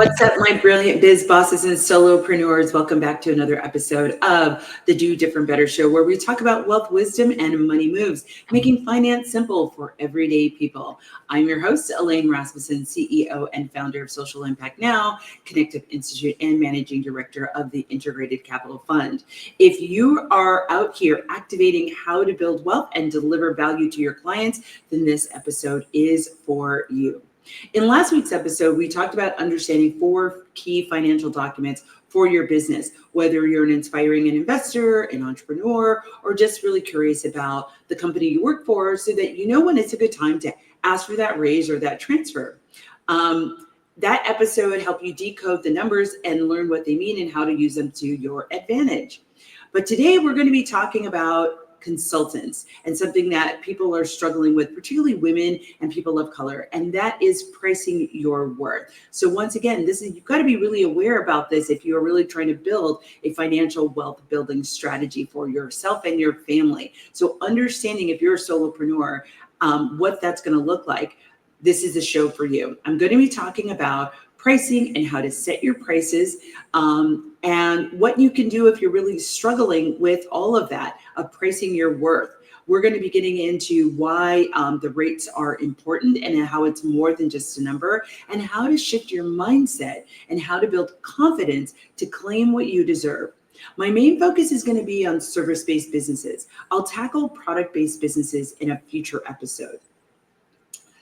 What's up, my brilliant biz bosses and solopreneurs? Welcome back to another episode of the Do.Different.Better show, where we talk about wealth, wisdom, and money moves, making finance simple for everyday people. I'm your host, Elaine Rasmussen, CEO and founder of Social Impact Now, Connective Institute, and managing director of the Integrated Capital Fund. If you are out here activating how to build wealth and deliver value to your clients, then this episode is for you. In last week's episode, we talked about understanding 4 key financial documents for your business, whether you're an aspiring investor, an entrepreneur, or just really curious about the company you work for, so that you know when it's a good time to ask for that raise or that transfer. That episode helped you decode the numbers and learn what they mean and how to use them to your advantage. But today we're going to be talking about consultants and something that people are struggling with, particularly women and people of color, and that is pricing your worth. So once again, you've got to be really aware about this if you're really trying to build a financial wealth building strategy for yourself and your family. So understanding, if you're a solopreneur, what that's going to look like, this is a show for you. I'm going to be talking about pricing and how to set your prices, and what you can do if you're really struggling with all of that of pricing your worth. We're going to be getting into why the rates are important and how it's more than just a number, and how to shift your mindset and how to build confidence to claim what you deserve. My main focus is going to be on service-based businesses. I'll tackle product-based businesses in a future episode.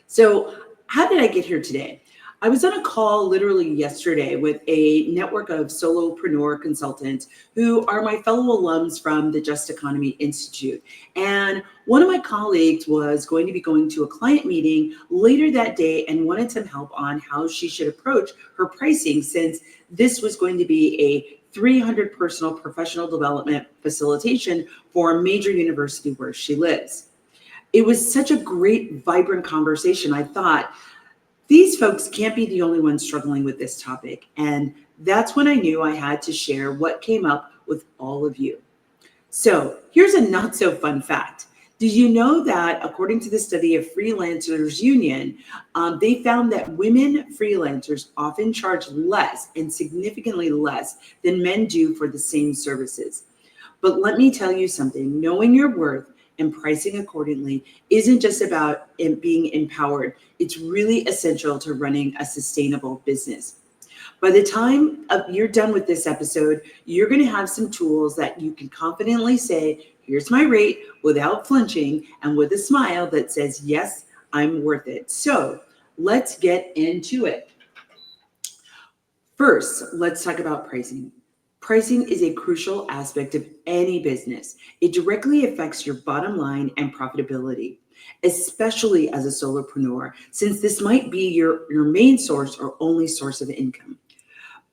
So how did I get here today? I was on a call literally yesterday with a network of solopreneur consultants who are my fellow alums from the Just Economy Institute. And one of my colleagues was going to be going to a client meeting later that day and wanted some help on how she should approach her pricing, since this was going to be a 300 personal professional development facilitation for a major university where she lives. It was such a great, vibrant conversation. I thought, these folks can't be the only ones struggling with this topic. And that's when I knew I had to share what came up with all of you. So here's a not so fun fact. Did you know that according to the study of Freelancers Union, they found that women freelancers often charge less and significantly less than men do for the same services? But let me tell you something, knowing your worth and pricing accordingly isn't just about being empowered. It's really essential to running a sustainable business. By the time you're done with this episode, you're going to have some tools that you can confidently say, here's my rate, without flinching and with a smile that says, yes, I'm worth it. So let's get into it. First, let's talk about pricing. Pricing is a crucial aspect of any business. It directly affects your bottom line and profitability, especially as a solopreneur, since this might be your main source or only source of income.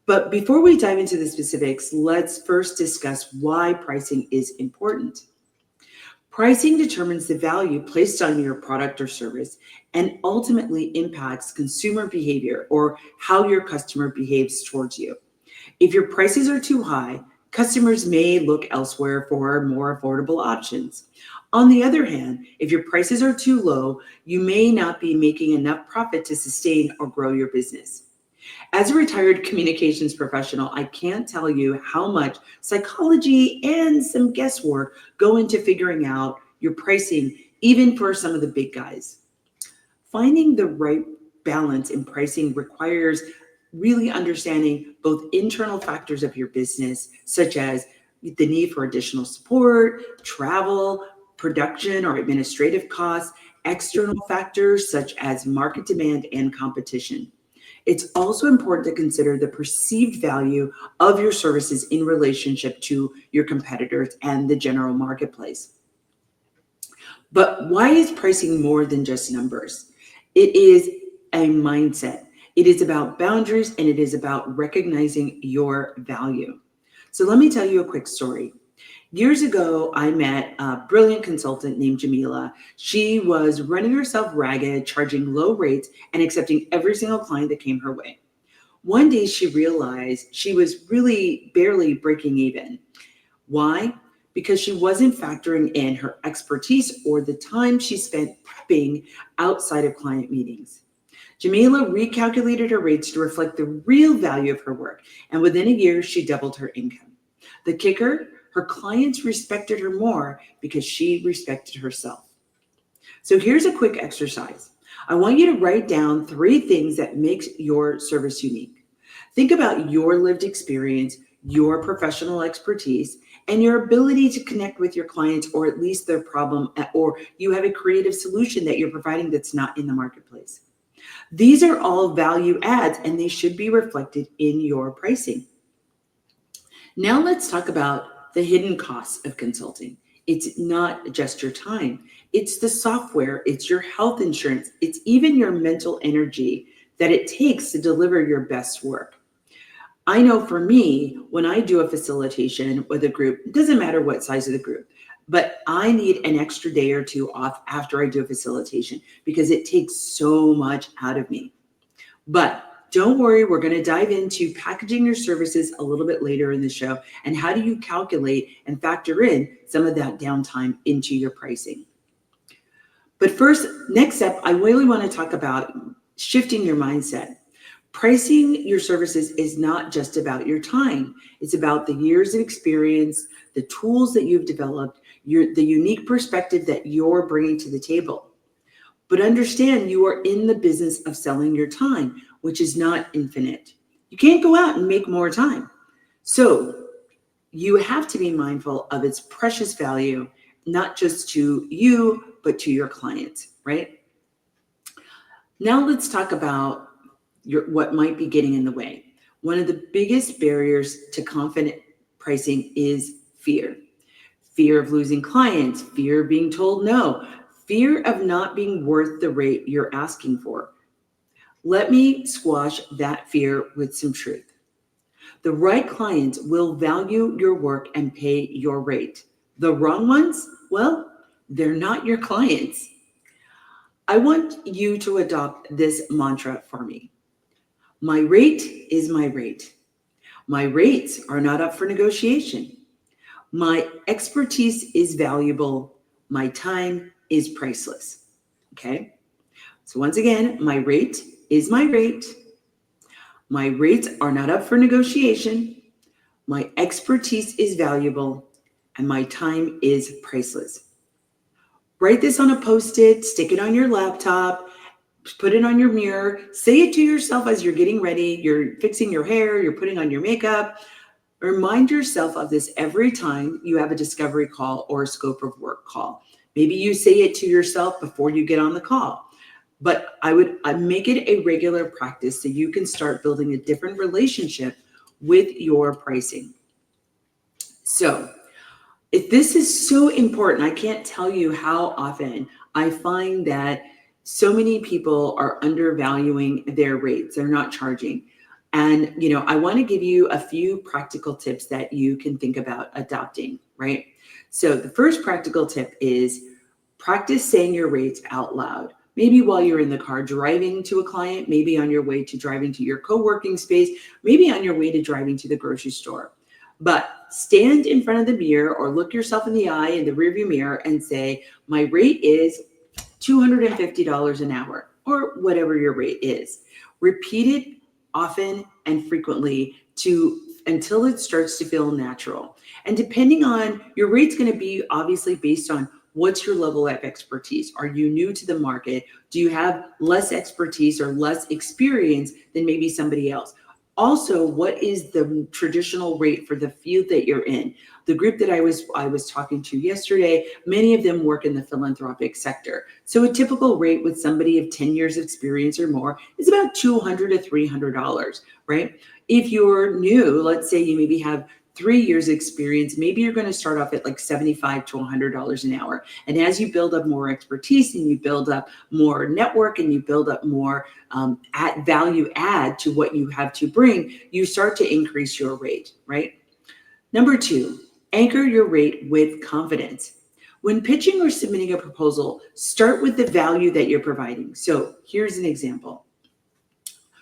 But before we dive into the specifics, let's first discuss why pricing is important. Pricing determines the value placed on your product or service and ultimately impacts consumer behavior, or how your customer behaves towards you. If your prices are too high, customers may look elsewhere for more affordable options. On the other hand, if your prices are too low, you may not be making enough profit to sustain or grow your business. As a retired communications professional, I can't tell you how much psychology and some guesswork go into figuring out your pricing, even for some of the big guys. Finding the right balance in pricing requires really understanding both internal factors of your business, such as the need for additional support, travel, production or administrative costs, external factors such as market demand and competition. It's also important to consider the perceived value of your services in relationship to your competitors and the general marketplace. But why is pricing more than just numbers? It is a mindset. It is about boundaries, and it is about recognizing your value. So let me tell you a quick story. Years ago, I met a brilliant consultant named Jamila. She was running herself ragged, charging low rates, and accepting every single client that came her way. One day, she realized she was really barely breaking even. Why? Because she wasn't factoring in her expertise or the time she spent prepping outside of client meetings. Jamila recalculated her rates to reflect the real value of her work, and within a year, she doubled her income. The kicker, her clients respected her more because she respected herself. So here's a quick exercise. I want you to write down 3 things that makes your service unique. Think about your lived experience, your professional expertise, and your ability to connect with your clients, or at least their problem, or you have a creative solution that you're providing that's not in the marketplace. These are all value adds, and they should be reflected in your pricing. Now let's talk about the hidden costs of consulting. It's not just your time. It's the software, it's your health insurance, it's even your mental energy that it takes to deliver your best work. I know for me, when I do a facilitation with a group, it doesn't matter what size of the group, but I need an extra day or 2 off after I do a facilitation because it takes so much out of me. But don't worry, we're going to dive into packaging your services a little bit later in the show and how do you calculate and factor in some of that downtime into your pricing. But first, next up, I really want to talk about shifting your mindset. Pricing your services is not just about your time. It's about the years of experience, the tools that you've developed, the unique perspective that you're bringing to the table. But understand you are in the business of selling your time, which is not infinite. You can't go out and make more time. So you have to be mindful of its precious value, not just to you, but to your clients, right? Now let's talk about what might be getting in the way. One of the biggest barriers to confident pricing is fear. Fear of losing clients, fear of being told no, fear of not being worth the rate you're asking for. Let me squash that fear with some truth. The right clients will value your work and pay your rate. The wrong ones, well, they're not your clients. I want you to adopt this mantra for me. My rate is my rate. My rates are not up for negotiation. My expertise is valuable. My time is priceless. Okay? So once again, my rate is my rate. My rates are not up for negotiation. My expertise is valuable. And my time is priceless. Write this on a Post-it, stick it on your laptop, put it on your mirror, say it to yourself as you're getting ready, you're fixing your hair, you're putting on your makeup. Remind yourself of this every time you have a discovery call or a scope of work call. Maybe you say it to yourself before you get on the call, but I make it a regular practice so you can start building a different relationship with your pricing. So if this is so important, I can't tell you how often I find that so many people are undervaluing their rates. They're not charging. And, I want to give you a few practical tips that you can think about adopting, right? So the first practical tip is practice saying your rates out loud. Maybe while you're in the car driving to a client, maybe on your way to driving to your co-working space, maybe on your way to driving to the grocery store. But stand in front of the mirror or look yourself in the eye in the rearview mirror and say, my rate is $250 an hour, or whatever your rate is. Repeat it often and frequently until it starts to feel natural. And depending on your rate's going to be obviously based on what's your level of expertise. Are you new to the market? Do you have less expertise or less experience than maybe somebody else? Also, what is the traditional rate for the field that you're in? The group that I was talking to yesterday, many of them work in the philanthropic sector. So a typical rate with somebody of 10 years experience or more is about $200 to $300, right? If you're new, let's say you maybe have 3 years experience, maybe you're going to start off at like $75 to $100 an hour. And as you build up more expertise and you build up more network and you build up more value add to what you have to bring, you start to increase your rate, right? Number 2, anchor your rate with confidence. When pitching or submitting a proposal, start with the value that you're providing. So here's an example.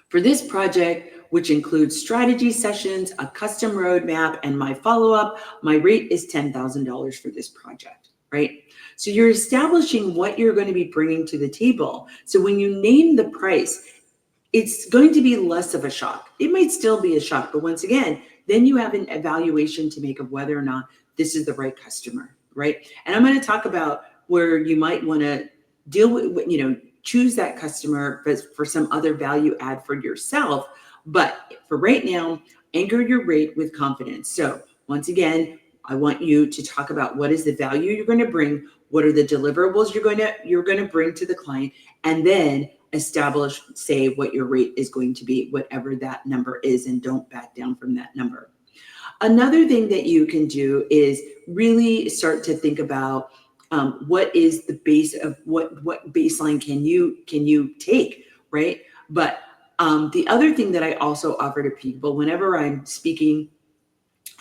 For this project, which includes strategy sessions, a custom roadmap, and my follow-up, my rate is $10,000 for this project, right? So you're establishing what you're going to be bringing to the table. So when you name the price, it's going to be less of a shock. It might still be a shock, but once again, then you have an evaluation to make of whether or not this is the right customer, right? And I'm going to talk about where you might want to deal with, choose that customer for some other value add for yourself. But for right now, anchor your rate with confidence. So once again, I want you to talk about what is the value you're going to bring, what are the deliverables you're going to bring to the client, and then establish, say, what your rate is going to be, whatever that number is, and don't back down from that number. Another thing that you can do is really start to think about what is the base of what baseline can you take, right? But the other thing that I also offer to people whenever I'm speaking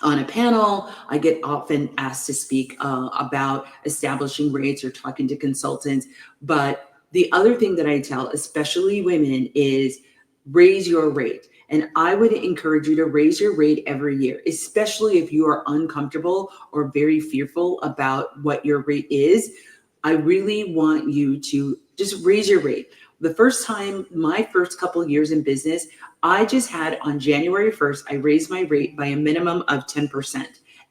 on a panel, I get often asked to speak about establishing rates or talking to consultants. But the other thing that I tell, especially women, is raise your rate. And I would encourage you to raise your rate every year, especially if you are uncomfortable or very fearful about what your rate is. I really want you to just raise your rate. The first time, my first couple of years in business, I just had on January 1st, I raised my rate by a minimum of 10%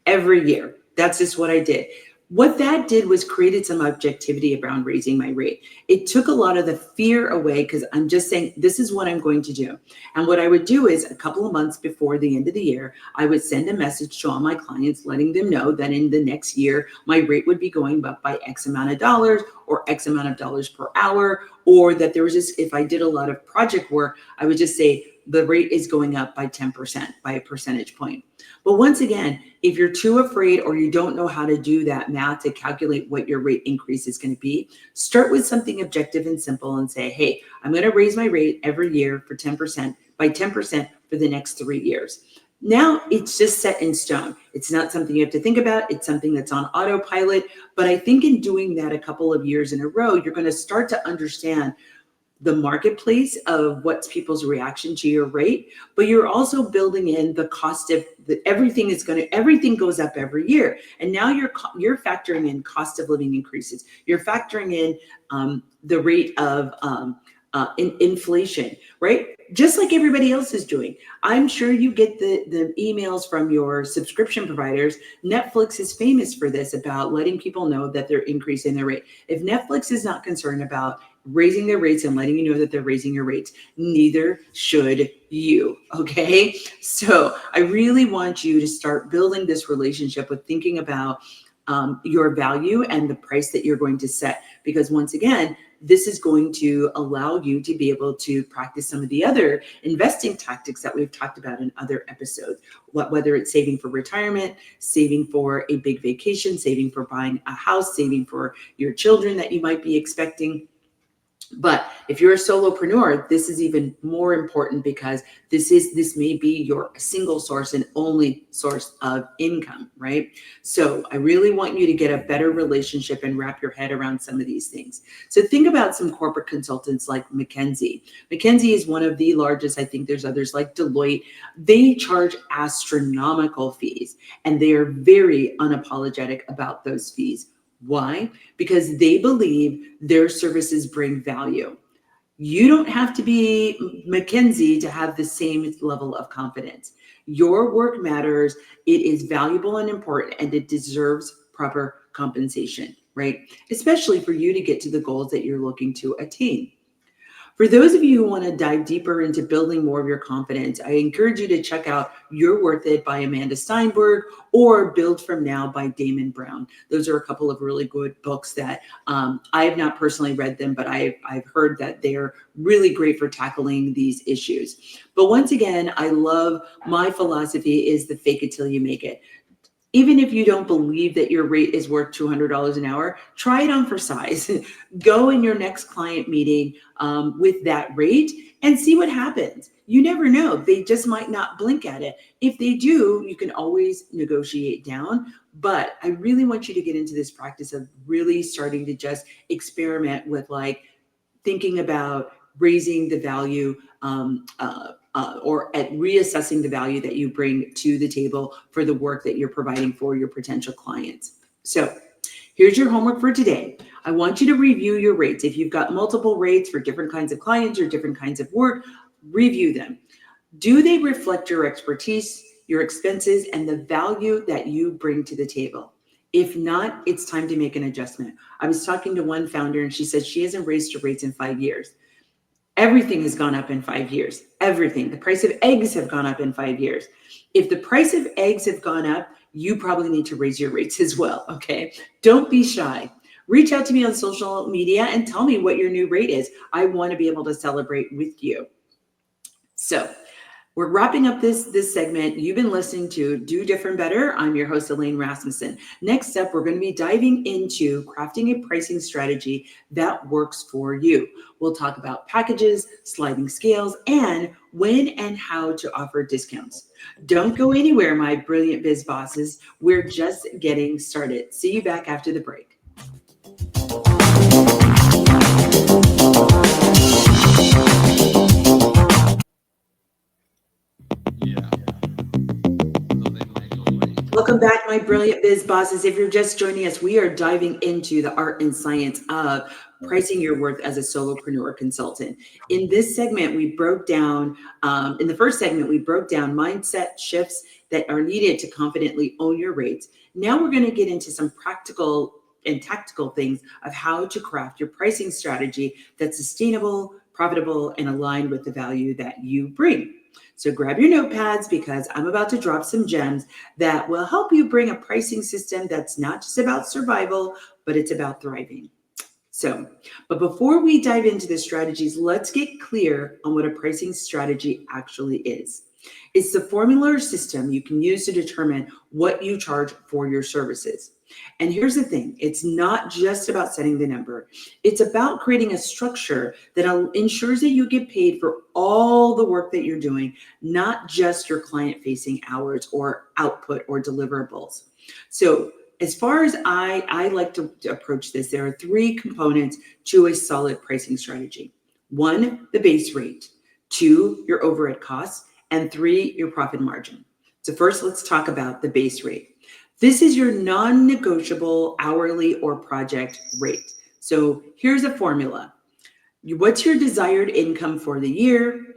every year. That's just what I did. What that did was created some objectivity around raising my rate. It took a lot of the fear away because I'm just saying, this is what I'm going to do. And what I would do is a couple of months before the end of the year, I would send a message to all my clients, letting them know that in the next year, my rate would be going up by X amount of dollars or X amount of dollars per hour, or that there was just, if I did a lot of project work, I would just say the rate is going up by 10%, by a percentage point. But once again, if you're too afraid or you don't know how to do that math to calculate what your rate increase is going to be, start with something objective and simple and say, hey, I'm going to raise my rate every year for 10%, by 10% for the next 3 years. Now it's just set in stone. It's not something you have to think about. It's something that's on autopilot. But I think in doing that a couple of years in a row, you're going to start to understand the marketplace of what's people's reaction to your rate, but you're also building in the cost of everything goes up every year. And now you're factoring in cost of living increases. You're factoring in the rate of inflation, right? Just like everybody else is doing. I'm sure you get the emails from your subscription providers. Netflix is famous for this, about letting people know that they're increasing their rate. If Netflix is not concerned about raising their rates and letting you know that they're raising your rates, neither should you. Okay. So I really want you to start building this relationship with thinking about your value and the price that you're going to set, because once again, this is going to allow you to be able to practice some of the other investing tactics that we've talked about in other episodes, whether it's saving for retirement, saving for a big vacation, saving for buying a house, saving for your children that you might be expecting. But if you're a solopreneur, this is even more important, because this may be your single source and only source of income, right? So I really want you to get a better relationship and wrap your head around some of these things. So think about some corporate consultants like McKinsey. McKinsey is one of the largest. I think there's others like Deloitte. They charge astronomical fees, and they are very unapologetic about those fees. Why? Because they believe their services bring value. You don't have to be McKinsey to have the same level of confidence. Your work matters. It is valuable and important, and it deserves proper compensation, right? Especially for you to get to the goals that you're looking to attain. For those of you who want to dive deeper into building more of your confidence, I encourage you to check out You're Worth It by Amanda Steinberg or Build From Now by Damon Brown. Those are a couple of really good books that I have not personally read them, but I've heard that they're really great for tackling these issues. But once again, I love, my philosophy is the fake it till you make it. Even if you don't believe that your rate is worth $200 an hour, try it on for size. Go in your next client meeting with that rate and see what happens. You never know. They just might not blink at it. If they do, you can always negotiate down. But I really want you to get into this practice of really starting to just experiment with, like, thinking about raising the value or at reassessing the value that you bring to the table for the work that you're providing for your potential clients. So Here's your homework for today. I want you to review your rates. If you've got multiple rates for different kinds of clients or different kinds of work, review them. Do they reflect your expertise, your expenses, and the value that you bring to the table? If not, it's time to make an adjustment. I was talking to one founder and she said she hasn't raised her rates in 5 years. Everything has gone up in 5 years. Everything. The price of eggs have gone up in 5 years. If the price of eggs have gone up, you probably need to raise your rates as well, okay? Don't be shy. Reach out to me on social media and tell me what your new rate is. I want to be able to celebrate with you. So, we're wrapping up this segment. You've been listening to Do Different Better. I'm your host, Elaine Rasmussen. Next up, we're going to be diving into crafting a pricing strategy that works for you. We'll talk about packages, sliding scales, and when and how to offer discounts. Don't go anywhere, my brilliant biz bosses. We're just getting started. See you back after the break. Welcome back, my brilliant biz bosses. If you're just joining us, we are diving into the art and science of pricing your worth as a solopreneur consultant. In this segment, we broke down, in the first segment, we broke down mindset shifts that are needed to confidently own your rates. Now we're going to get into some practical and tactical things of how to craft your pricing strategy that's sustainable, profitable, and aligned with the value that you bring. So grab your notepads because I'm about to drop some gems that will help you bring a pricing system that's not just about survival, but it's about thriving. So, but before we dive into the strategies, let's get clear on what a pricing strategy actually is. It's the formula or system you can use to determine what you charge for your services. And here's the thing, it's not just about setting the number. It's about creating a structure that ensures that you get paid for all the work that you're doing, not just your client-facing hours or output or deliverables. So as far as I like to approach this, there are 3 components to a solid pricing strategy. 1, the base rate. 2, your overhead costs. And 3, your profit margin. So first, let's talk about the base rate. This is your non-negotiable hourly or project rate. So here's a formula. What's your desired income for the year,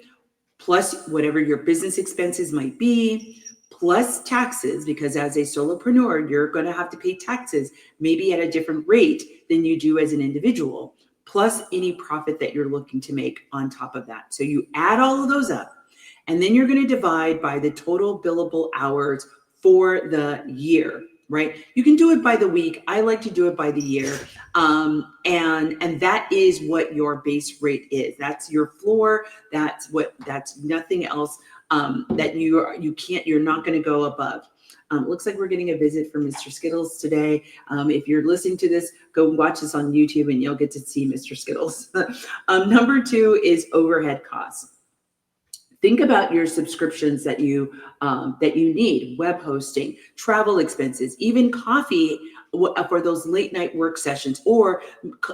plus whatever your business expenses might be, plus taxes, because as a solopreneur, you're going to have to pay taxes maybe at a different rate than you do as an individual, plus any profit that you're looking to make on top of that. So you add all of those up, and then you're going to divide by the total billable hours for the year, right? You can do it by the week. I like to do it by the year. And that is what your base rate is. That's your floor. That's nothing else that you're not going to go above. Looks like we're getting a visit from Mr. Skittles today. If you're listening to this, go watch this on YouTube and you'll get to see Mr. Skittles. Number 2 is overhead costs. Think about your subscriptions that you need: web hosting, travel expenses, even coffee for those late night work sessions or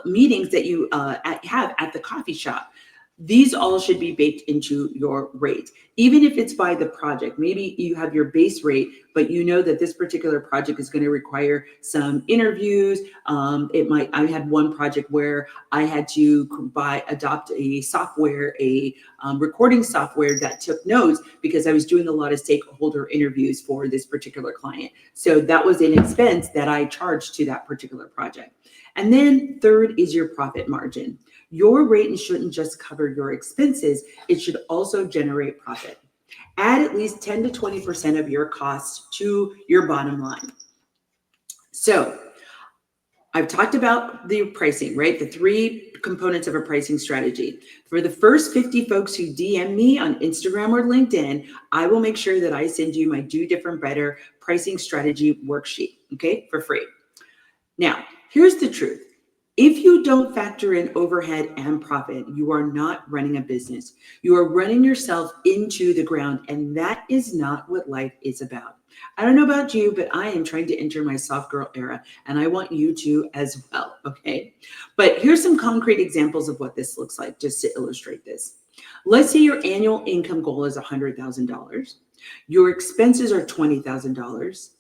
meetings that you have at the coffee shop. These all should be baked into your rate, even if it's by the project. Maybe you have your base rate, but you know that this particular project is going to require some interviews. I had one project where I had to adopt a software, a recording software that took notes because I was doing a lot of stakeholder interviews for this particular client. So that was an expense that I charged to that particular project. And then 3rd is your profit margin. Your rate shouldn't just cover your expenses, it should also generate profit. Add at least 10 to 20% of your costs to your bottom line. So I've talked about the pricing, right? The 3 components of a pricing strategy. For the first 50 folks who DM me on Instagram or LinkedIn, I will make sure that I send you my Do Different Better pricing strategy worksheet, okay, for free. Now, here's the truth. If you don't factor in overhead and profit, you are not running a business. You are running yourself into the ground, and that is not what life is about. I don't know about you, but I am trying to enter my soft girl era, and I want you to as well, okay? But here's some concrete examples of what this looks like, just to illustrate this. Let's say your annual income goal is $100,000. Your expenses are $20,000.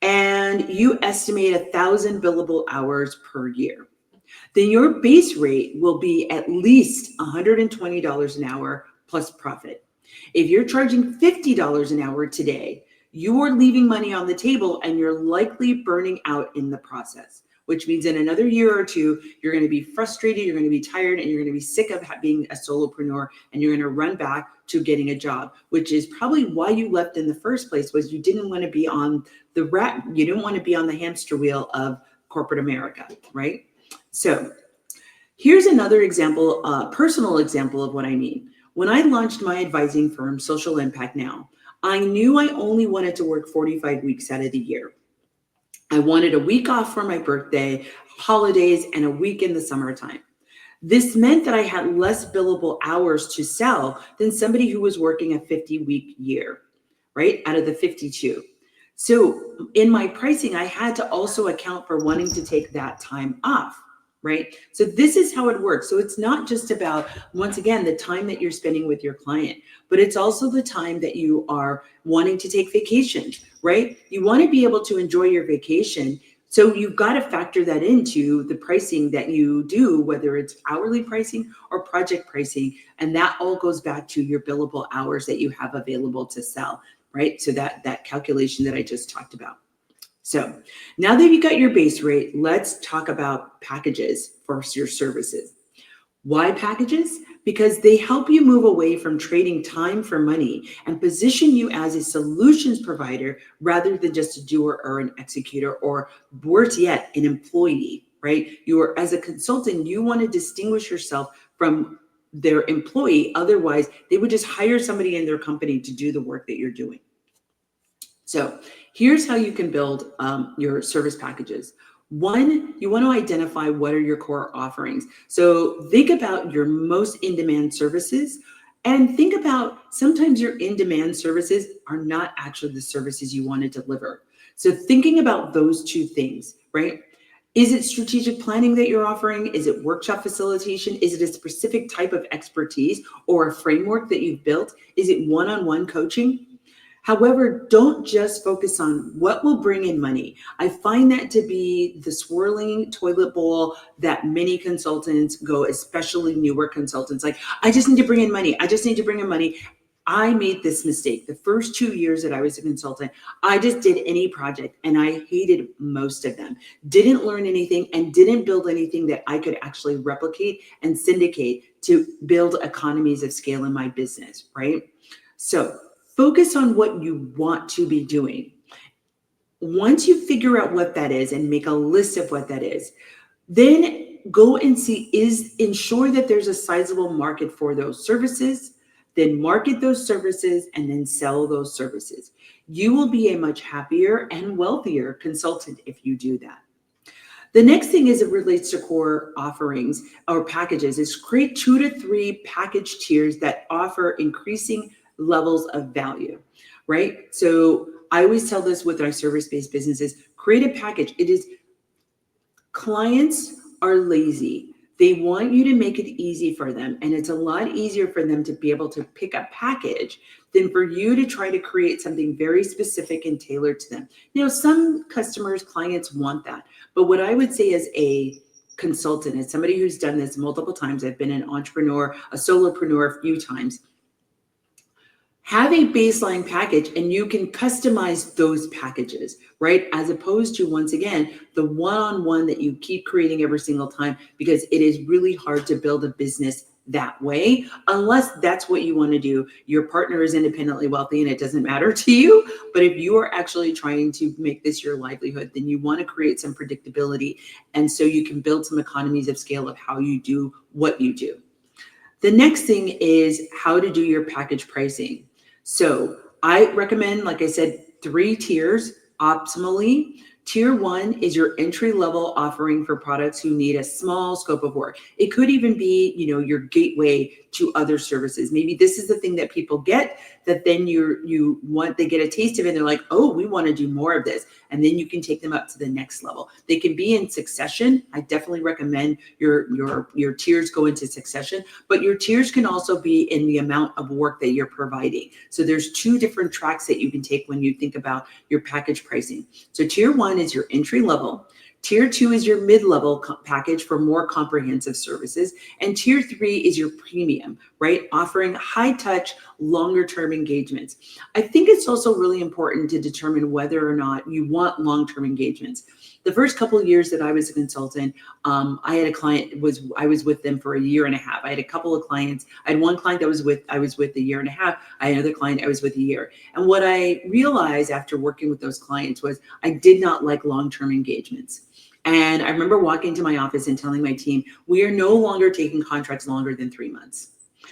and you estimate 1,000 billable hours per year, then your base rate will be at least $120 an hour plus profit. If you're charging $50 an hour today, you are leaving money on the table and you're likely burning out in the process, which means in another year or two, you're going to be frustrated, you're going to be tired, and you're going to be sick of being a solopreneur, and you're going to run back to getting a job, which is probably why you left in the first place, was you didn't want to be on the you didn't want to be on the hamster wheel of corporate America, right? So here's another example, personal example of what I mean. When I launched my advising firm, Social Impact Now, I knew I only wanted to work 45 weeks out of the year. I wanted a week off for my birthday, holidays, and a week in the summertime. This meant that I had less billable hours to sell than somebody who was working a 50-week year, right, out of the 52. So in my pricing, I had to also account for wanting to take that time off, right? So this is how it works. So it's not just about, once again, the time that you're spending with your client, but it's also the time that you are wanting to take vacations, right? You want to be able to enjoy your vacation. So you've got to factor that into the pricing that you do, whether it's hourly pricing or project pricing. And that all goes back to your billable hours that you have available to sell, right? So that calculation that I just talked about. So now that you got your base rate, let's talk about packages for your services. Why packages? Because they help you move away from trading time for money and position you as a solutions provider rather than just a doer or an executor, or worse yet, an employee, right? You are, as a consultant, you want to distinguish yourself from their employee. Otherwise, they would just hire somebody in their company to do the work that you're doing. So here's how you can build your service packages. One, you want to identify what are your core offerings. So think about your most in-demand services, and think about sometimes your in-demand services are not actually the services you want to deliver. So thinking about those two things, right? Is it strategic planning that you're offering? Is it workshop facilitation? Is it a specific type of expertise or a framework that you've built? Is it one-on-one coaching? However, don't just focus on what will bring in money. I find that to be the swirling toilet bowl that many consultants go, especially newer consultants, like, I just need to bring in money. I just need to bring in money. I made this mistake. The first 2 years that I was a consultant, I just did any project and I hated most of them. Didn't learn anything and didn't build anything that I could actually replicate and syndicate to build economies of scale in my business, right? So focus on what you want to be doing. Once you figure out what that is and make a list of what that is, then go and ensure that there's a sizable market for those services, then market those services, and then sell those services. You will be a much happier and wealthier consultant if you do that. The next thing as it relates to core offerings or packages is create 2 to 3 package tiers that offer increasing levels of value, right? So I always tell this with our service-based businesses, create a package. Clients are lazy. They want you to make it easy for them. And it's a lot easier for them to be able to pick a package than for you to try to create something very specific and tailored to them. Some clients want that. But what I would say as a consultant, as somebody who's done this multiple times, I've been an entrepreneur, a solopreneur a few times, have a baseline package and you can customize those packages, right? As opposed to, once again, the one-on-one that you keep creating every single time, because it is really hard to build a business that way, unless that's what you want to do. Your partner is independently wealthy and it doesn't matter to you. But if you are actually trying to make this your livelihood, then you want to create some predictability. And so you can build some economies of scale of how you do what you do. The next thing is how to do your package pricing. So I recommend, like I said, 3 tiers optimally. Tier 1 is your entry-level offering for products who need a small scope of work. It could even be, your gateway to other services. Maybe this is the thing that people get that then they get a taste of it and they're like, oh, we want to do more of this. And then you can take them up to the next level. They can be in succession. I definitely recommend your tiers go into succession, but your tiers can also be in the amount of work that you're providing. So there's two different tracks that you can take when you think about your package pricing. So tier 1 is your entry level. Tier 2 is your mid-level package for more comprehensive services. And tier 3 is your premium, right? Offering high-touch, longer-term engagements. I think it's also really important to determine whether or not you want long-term engagements. The first couple of years that I was a consultant, I had a client, I was with them for a year and a half. I had a couple of clients. I had one client that I was with a year and a half. I had another client I was with a year. And what I realized after working with those clients was I did not like long-term engagements. And I remember walking to my office and telling my team, we are no longer taking contracts longer than 3 months.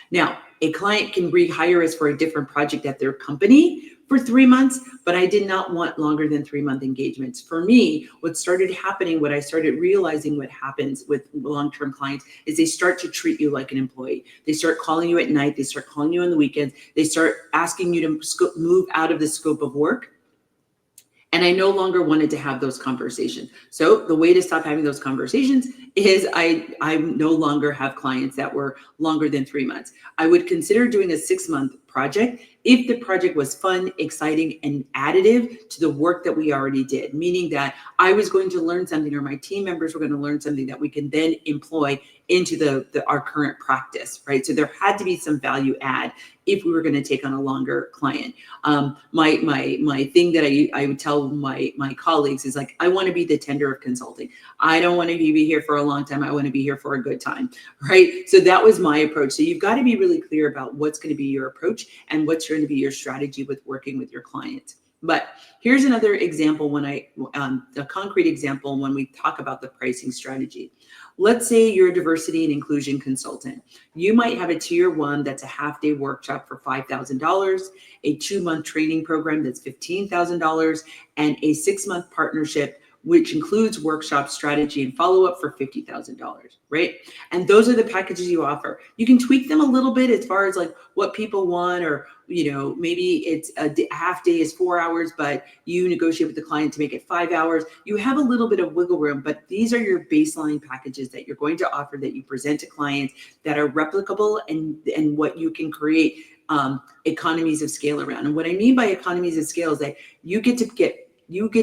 Now, a client can rehire us for a different project at their company for 3 months, but I did not want longer than 3-month engagements. For me, what started happening, what I started realizing what happens with long-term clients is they start to treat you like an employee. They start calling you at night. They start calling you on the weekends. They start asking you to move out of the scope of work. And I no longer wanted to have those conversations. So the way to stop having those conversations is I no longer have clients that were longer than 3 months. I would consider doing a 6-month project if the project was fun, exciting, and additive to the work that we already did, meaning that I was going to learn something or my team members were going to learn something that we can then employ into our current practice, right? So there had to be some value add if we were going to take on a longer client. My thing that I would tell my colleagues is like, I want to be the tender of consulting. I don't want to be here for a long time. I want to be here for a good time, right? So that was my approach. So you've got to be really clear about what's going to be your approach and what's going to be your strategy with working with your clients. But here's another example a concrete example when we talk about the pricing strategy. Let's say you're a diversity and inclusion consultant. You might have a tier 1 that's a half-day workshop for $5,000, a 2-month training program that's $15,000, and a 6-month partnership which includes workshop strategy and follow-up for $50,000, right? And those are the packages you offer. You can tweak them a little bit as far as like what people want, or maybe it's a half day is 4 hours, but you negotiate with the client to make it 5 hours. You have a little bit of wiggle room, but these are your baseline packages that you're going to offer, that you present to clients, that are replicable and what you can create economies of scale around. And what I mean by economies of scale is that you get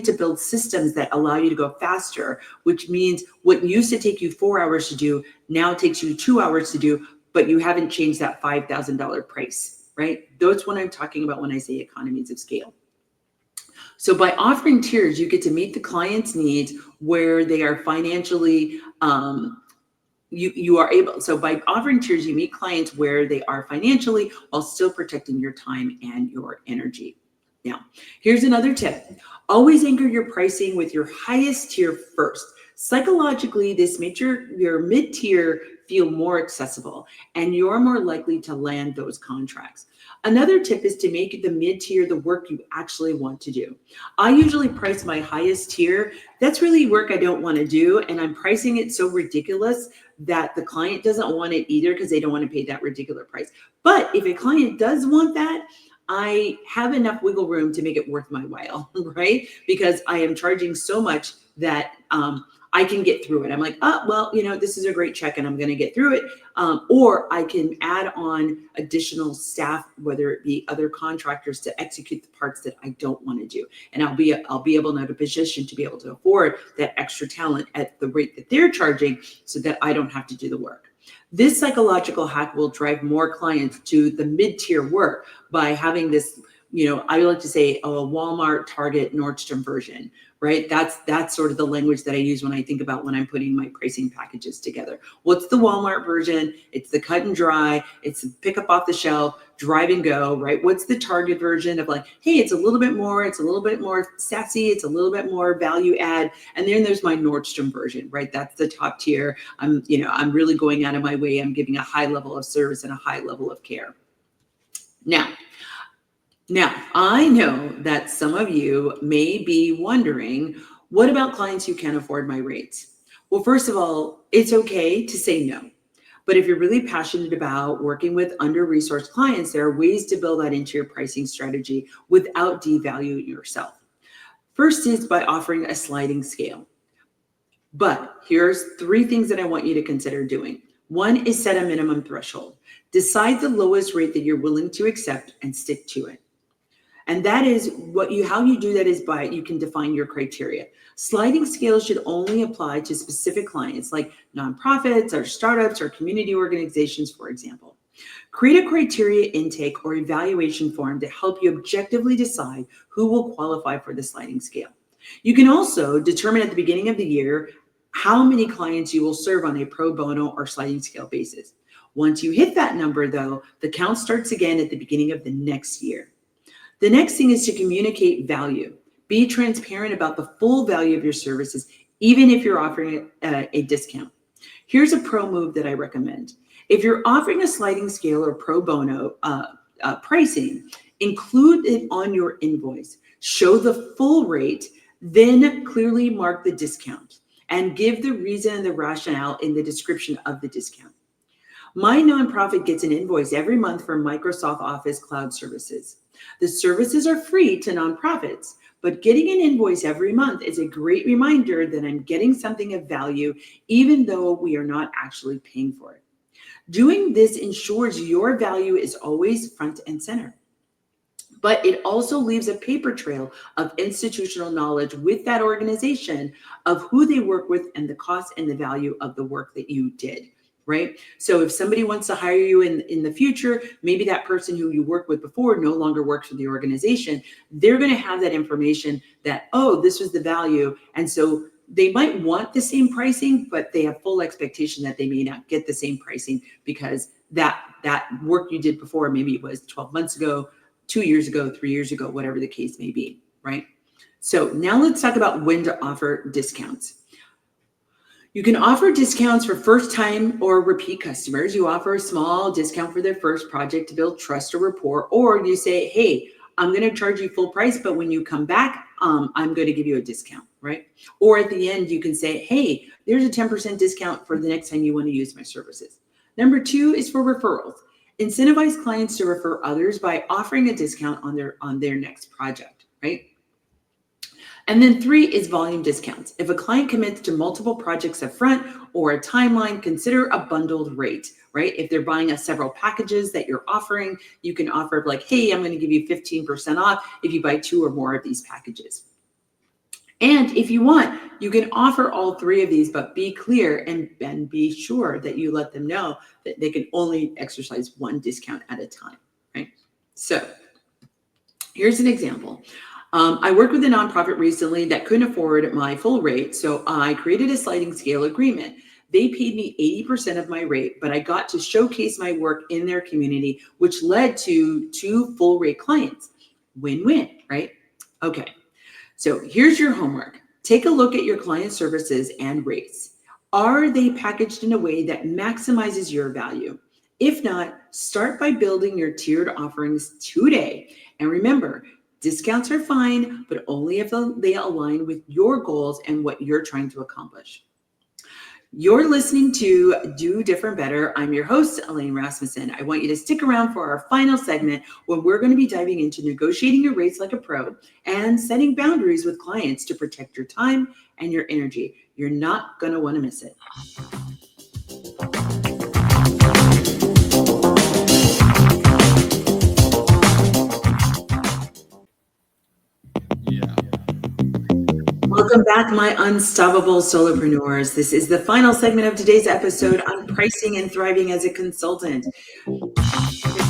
to build systems that allow you to go faster, which means what used to take you 4 hours to do now takes you 2 hours to do, but you haven't changed that $5,000 price, right? That's what I'm talking about when I say economies of scale. So by offering tiers, you get to meet the client's needs where they are financially, so by offering tiers, you meet clients where they are financially while still protecting your time and your energy. Now, here's another tip. Always anchor your pricing with your highest tier first. Psychologically, this makes your mid-tier feel more accessible, and you're more likely to land those contracts. Another tip is to make the mid-tier the work you actually want to do. I usually price my highest tier. That's really work I don't want to do, and I'm pricing it so ridiculous that the client doesn't want it either because they don't want to pay that ridiculous price. But if a client does want that, I have enough wiggle room to make it worth my while, right? Because I am charging so much that I can get through it. I'm like, this is a great check and I'm going to get through it. Or I can add on additional staff, whether it be other contractors, to execute the parts that I don't want to do. And I'll be able to have a position to be able to afford that extra talent at the rate that they're charging so that I don't have to do the work. This psychological hack will drive more clients to the mid-tier work by having this, I like to say a Walmart, Target, Nordstrom version, right? That's sort of the language that I use when I think about when I'm putting my pricing packages together. What's the Walmart version? It's the cut and dry. It's pick up off the shelf, drive and go, right? What's the Target version of like, hey, it's a little bit more sassy. It's a little bit more value add. And then there's my Nordstrom version, right? That's the top tier. I'm really going out of my way. I'm giving a high level of service and a high level of care. Now, I know that some of you may be wondering, What about clients who can't afford my rates? Well, first of all, it's okay to say no. But if you're really passionate about working with under-resourced clients, there are ways to build that into your pricing strategy without devaluing yourself. First is by offering a sliding scale. But here's 3 things that I want you to consider doing. One is set a minimum threshold. Decide the lowest rate that you're willing to accept and stick to it. And that is how you do that is by, you can define your criteria. Sliding scales should only apply to specific clients like nonprofits or startups or community organizations, for example. Create a criteria intake or evaluation form to help you objectively decide who will qualify for the sliding scale. You can also determine at the beginning of the year how many clients you will serve on a pro bono or sliding scale basis. Once you hit that number, though, the count starts again at the beginning of the next year. The next thing is to communicate value. Be transparent about the full value of your services, even if you're offering a discount. Here's a pro move that I recommend. If you're offering a sliding scale or pro bono pricing, include it on your invoice. Show the full rate, then clearly mark the discount and give the reason and the rationale in the description of the discount. My nonprofit gets an invoice every month for Microsoft Office Cloud Services. The services are free to nonprofits, but getting an invoice every month is a great reminder that I'm getting something of value, even though we are not actually paying for it. Doing this ensures your value is always front and center. But it also leaves a paper trail of institutional knowledge with that organization of who they work with and the cost and the value of the work that you did. Right? So if somebody wants to hire you in the future, maybe that person who you worked with before no longer works with the organization, they're going to have that information that, oh, this was the value. And so they might want the same pricing, but they have full expectation that they may not get the same pricing because that work you did before, maybe it was 12 months ago, 2 years ago, 3 years ago, whatever the case may be, right? So now let's talk about when to offer discounts. You can offer discounts for first-time or repeat customers. You offer a small discount for their first project to build trust or rapport, or you say, hey, I'm going to charge you full price, but when you come back, I'm going to give you a discount, right? Or at the end, you can say, hey, there's a 10% discount for the next time you want to use my services. Number 2 is for referrals. Incentivize clients to refer others by offering a discount on their next project, right? And then 3 is volume discounts. If a client commits to multiple projects up front or a timeline, consider a bundled rate, right? If they're buying several packages that you're offering, you can offer like, hey, I'm going to give you 15% off if you buy 2 or more of these packages. And if you want, you can offer all 3 of these, but be clear and be sure that you let them know that they can only exercise 1 discount at a time, right? So here's an example. I worked with a nonprofit recently that couldn't afford my full rate, so I created a sliding scale agreement. They paid me 80% of my rate, but I got to showcase my work in their community, which led to 2 full rate clients. Win-win, right? Okay, so here's your homework. Take a look at your client services and rates. Are they packaged in a way that maximizes your value? If not, start by building your tiered offerings today. And remember, discounts are fine, but only if they align with your goals and what you're trying to accomplish. You're listening to Do Different Better. I'm your host, Elaine Rasmussen. I want you to stick around for our final segment where we're going to be diving into negotiating your rates like a pro and setting boundaries with clients to protect your time and your energy. You're not going to want to miss it. Welcome back, my unstoppable solopreneurs. This is the final segment of today's episode on pricing and thriving as a consultant. In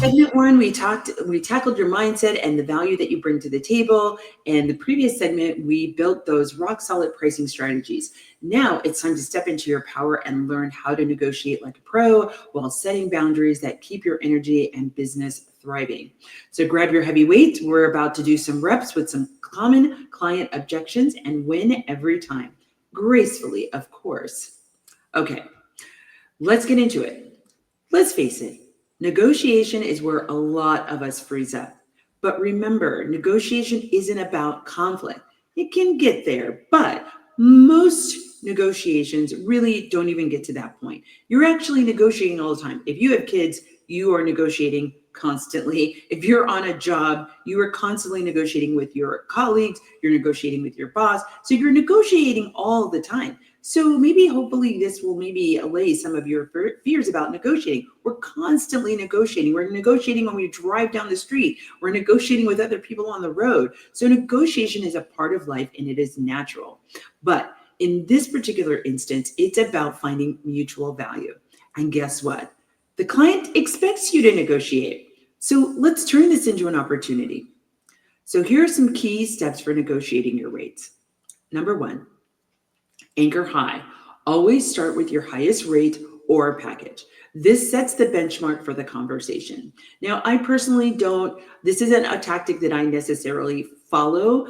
segment 1, we tackled your mindset and the value that you bring to the table. And the previous segment, we built those rock solid pricing strategies. Now it's time to step into your power and learn how to negotiate like a pro while setting boundaries that keep your energy and business thriving. So grab your heavy weight. We're about to do some reps with some common client objections and win every time. Gracefully, of course. Okay, let's get into it. Let's face it. Negotiation is where a lot of us freeze up. But remember, negotiation isn't about conflict. It can get there, but most negotiations really don't even get to that point. You're actually negotiating all the time. If you have kids, you are negotiating constantly. If you're on a job, you are constantly negotiating with your colleagues, you're negotiating with your boss. So you're negotiating all the time. So maybe hopefully this will maybe allay some of your fears about negotiating. We're constantly negotiating. We're negotiating when we drive down the street. We're negotiating with other people on the road. So negotiation is a part of life and it is natural. But in this particular instance, it's about finding mutual value. And guess what? The client expects you to negotiate. So let's turn this into an opportunity. So here are some key steps for negotiating your rates. Number one, anchor high. Always start with your highest rate or package. This sets the benchmark for the conversation. Now, I personally don't, this isn't a tactic that I necessarily follow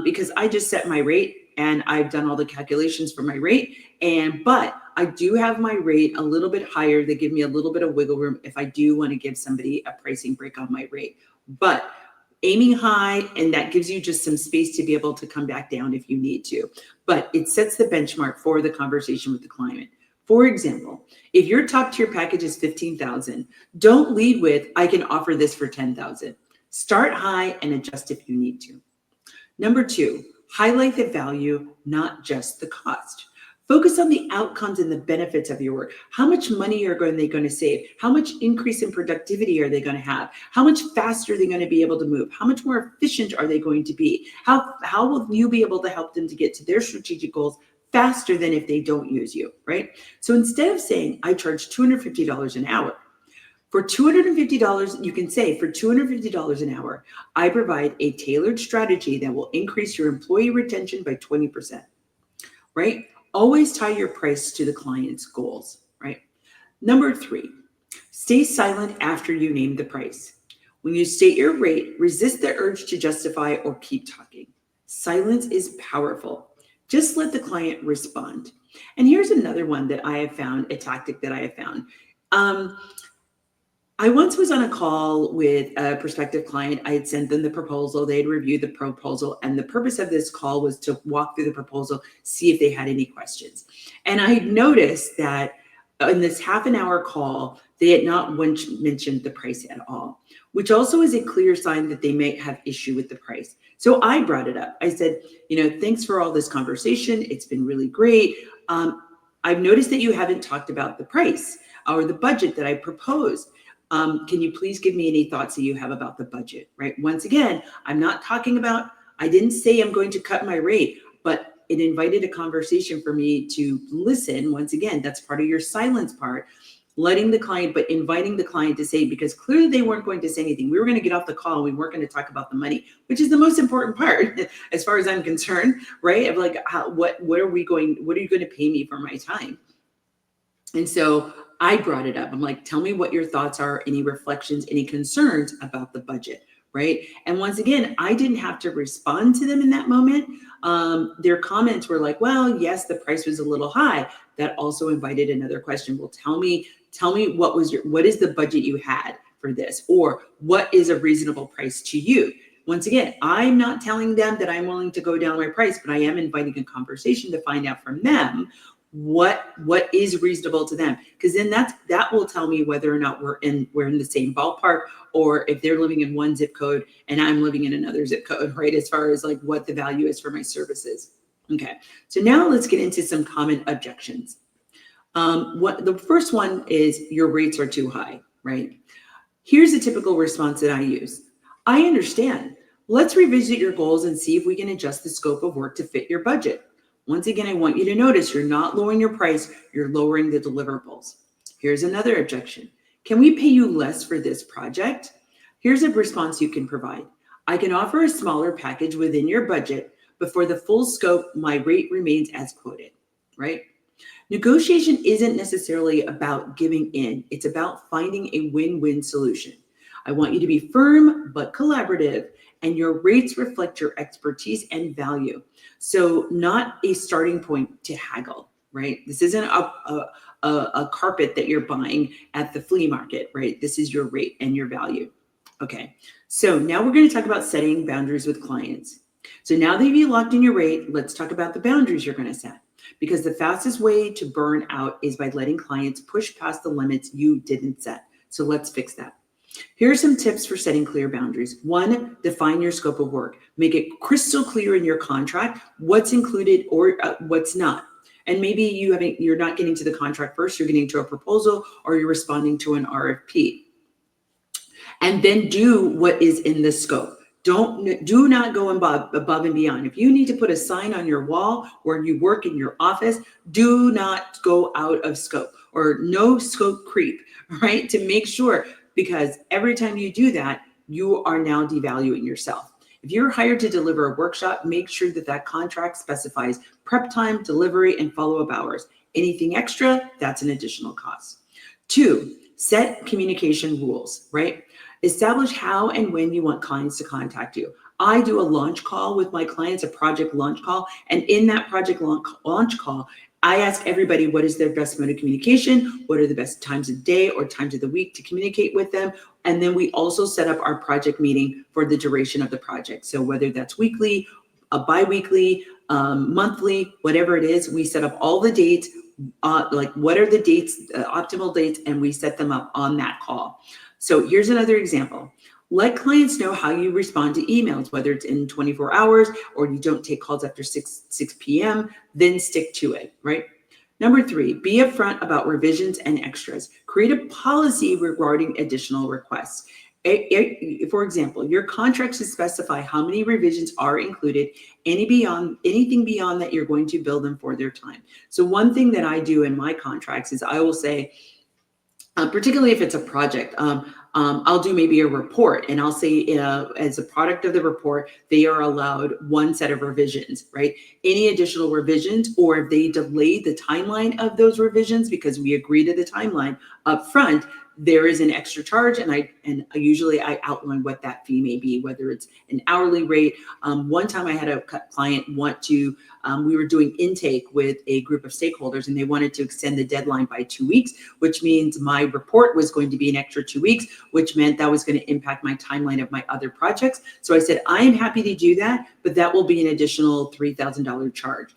because I just set my rate and I've done all the calculations for my rate. But I do have my rate a little bit higher. They give me a little bit of wiggle room if I do want to give somebody a pricing break on my rate. But aiming high, and that gives you just some space to be able to come back down if you need to. But it sets the benchmark for the conversation with the client. For example, if your top tier package is $15,000, don't lead with, I can offer this for $10,000. Start high and adjust if you need to. Number two, highlight the value, not just the cost. Focus on the outcomes and the benefits of your work. How much money are they going to save? How much increase in productivity are they going to have? How much faster are they going to be able to move? How much more efficient are they going to be? How will you be able to help them to get to their strategic goals faster than if they don't use you, right? So instead of saying, I charge $250 an hour, for $250, you can say, for $250 an hour, I provide a tailored strategy that will increase your employee retention by 20%, right? Always tie your price to the client's goals, right? Number three, stay silent after you name the price. When you state your rate, resist the urge to justify or keep talking. Silence is powerful. Just let the client respond. And here's another one that I have found, a tactic that I have found. I once was on a call with a prospective client. I had sent them the proposal. They had reviewed the proposal. And the purpose of this call was to walk through the proposal, see if they had any questions. And I noticed that in this half an hour call, they had not once mentioned the price at all, which also is a clear sign that they may have issue with the price. So I brought it up. I said, thanks for all this conversation. It's been really great. I've noticed that you haven't talked about the price or the budget that I proposed. Can you please give me any thoughts that you have about the budget, right? Once again, I'm not talking about, I didn't say I'm going to cut my rate, but it invited a conversation for me to listen. Once again, that's part of your silence part, letting the client, but inviting the client to say, because clearly they weren't going to say anything. We were going to get off the call and we weren't going to talk about the money, which is the most important part as far as I'm concerned, right? Of like, what are you going to pay me for my time? And so I brought it up. I'm like, tell me what your thoughts are, any reflections, any concerns about the budget, right? And once again, I didn't have to respond to them in that moment. Their comments were like, well, yes, the price was a little high. That also invited another question. Well, tell me what is the budget you had for this? Or what is a reasonable price to you? Once again, I'm not telling them that I'm willing to go down my price, but I am inviting a conversation to find out from them what is reasonable to them, because then that will tell me whether or not we're in the same ballpark, or if they're living in one zip code and I'm living in another zip code, right? As far as like what the value is for my services. Okay, so now let's get into some common objections. What the first one is, your rates are too high, right? Here's a typical response that I use. I understand. Let's revisit your goals and see if we can adjust the scope of work to fit your budget. Once again, I want you to notice you're not lowering your price, you're lowering the deliverables. Here's another objection. Can we pay you less for this project? Here's a response you can provide. I can offer a smaller package within your budget, but for the full scope, my rate remains as quoted, right? Negotiation isn't necessarily about giving in. It's about finding a win-win solution. I want you to be firm but collaborative, and your rates reflect your expertise and value. So not a starting point to haggle, right? This isn't a carpet that you're buying at the flea market, right? This is your rate and your value. Okay, so now we're going to talk about setting boundaries with clients. So now that you've locked in your rate, let's talk about the boundaries you're going to set. Because the fastest way to burn out is by letting clients push past the limits you didn't set. So let's fix that. Here are some tips for setting clear boundaries. 1, define your scope of work. Make it crystal clear in your contract what's included or what's not. And maybe you're not getting to the contract first, you're getting to a proposal or you're responding to an RFP. And then do what is in the scope. Do not go above and beyond. If you need to put a sign on your wall where you work in your office, do not go out of scope, or no scope creep, right? To make sure, because every time you do that, you are now devaluing yourself. If you're hired to deliver a workshop, make sure that contract specifies prep time, delivery, and follow-up hours. Anything extra, that's an additional cost. 2, set communication rules, right? Establish how and when you want clients to contact you. I do a launch call with my clients, a project launch call. And in that project launch call, I ask everybody what is their best mode of communication, what are the best times of day or times of the week to communicate with them. And then we also set up our project meeting for the duration of the project. So whether that's weekly, bi-weekly, monthly, whatever it is, we set up all the dates, like what are the dates, optimal dates, and we set them up on that call. So here's another example. Let clients know how you respond to emails, whether it's in 24 hours or you don't take calls after 6 p.m., then stick to it, right? Number 3, be upfront about revisions and extras. Create a policy regarding additional requests. For example, your contract should specify how many revisions are included, anything beyond that you're going to bill them for their time. So one thing that I do in my contracts is I will say, particularly if it's a project, I'll do maybe a report and I'll say as a product of the report, they are allowed 1 set of revisions, right? Any additional revisions, or if they delay the timeline of those revisions because we agree to the timeline up front, there is an extra charge, and usually I outline what that fee may be, whether it's an hourly rate. One time I had a client we were doing intake with a group of stakeholders, and they wanted to extend the deadline by 2 weeks, which means my report was going to be an extra 2 weeks, which meant that was going to impact my timeline of my other projects. So I said, I am happy to do that, but that will be an additional $3,000 charge.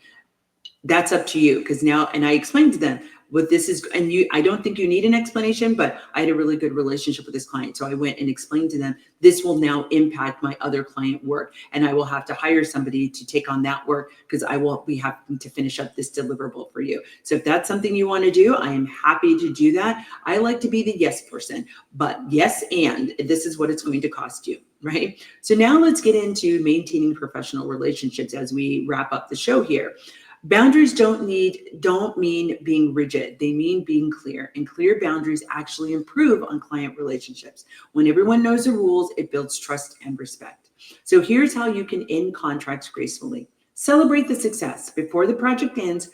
That's up to you, because now, and I explained to them what this is, and I don't think you need an explanation, but I had a really good relationship with this client. So I went and explained to them, this will now impact my other client work, and I will have to hire somebody to take on that work because I will be having to finish up this deliverable for you. So if that's something you want to do, I am happy to do that. I like to be the yes person, but yes, and this is what it's going to cost you, right? So now let's get into maintaining professional relationships as we wrap up the show here. Boundaries don't mean being rigid. They mean being clear, and clear boundaries actually improve on client relationships. When everyone knows the rules, it builds trust and respect. So here's how you can end contracts gracefully. Celebrate the success. Before the project ends,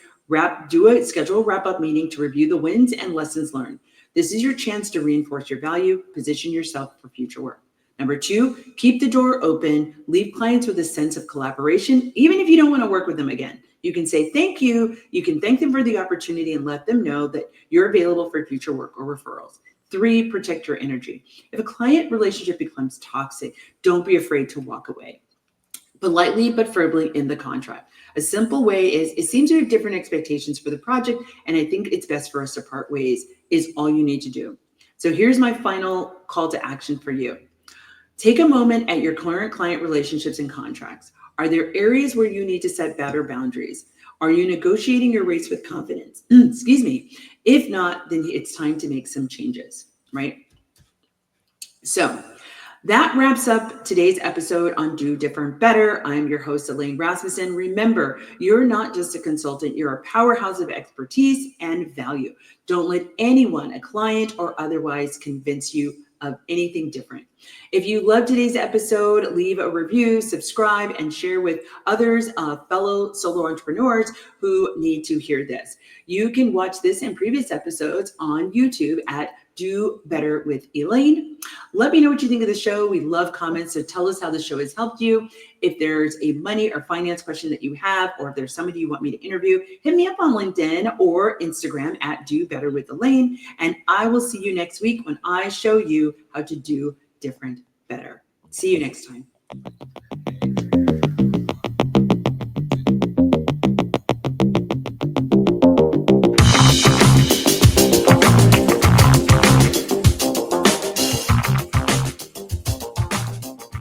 schedule a wrap-up meeting to review the wins and lessons learned. This is your chance to reinforce your value, position yourself for future work. Number 2, keep the door open. Leave clients with a sense of collaboration, even if you don't want to work with them again. You can say thank you. You can thank them for the opportunity and let them know that you're available for future work or referrals. 3, protect your energy. If a client relationship becomes toxic, don't be afraid to walk away. Politely but firmly in the contract. A simple way is, it seems we have different expectations for the project, and I think it's best for us to part ways, is all you need to do. So here's my final call to action for you. Take a moment at your current client relationships and contracts. Are there areas where you need to set better boundaries? Are you negotiating your rates with confidence? Excuse me. If not, then it's time to make some changes, right? So that wraps up today's episode on Do Different Better. I'm your host, Elaine Rasmussen. Remember, you're not just a consultant, you're a powerhouse of expertise and value. Don't let anyone, a client or otherwise, convince you of anything different. If you loved today's episode, leave a review, subscribe, and share with others, fellow solo entrepreneurs who need to hear this. You can watch this and previous episodes on YouTube at Do Better with Elaine. Let me know what you think of the show. We love comments, so tell us how the show has helped you. If there's a money or finance question that you have, or if there's somebody you want me to interview, hit me up on LinkedIn or Instagram at Do Better with Elaine, and I will see you next week when I show you how to do different better. See you next time.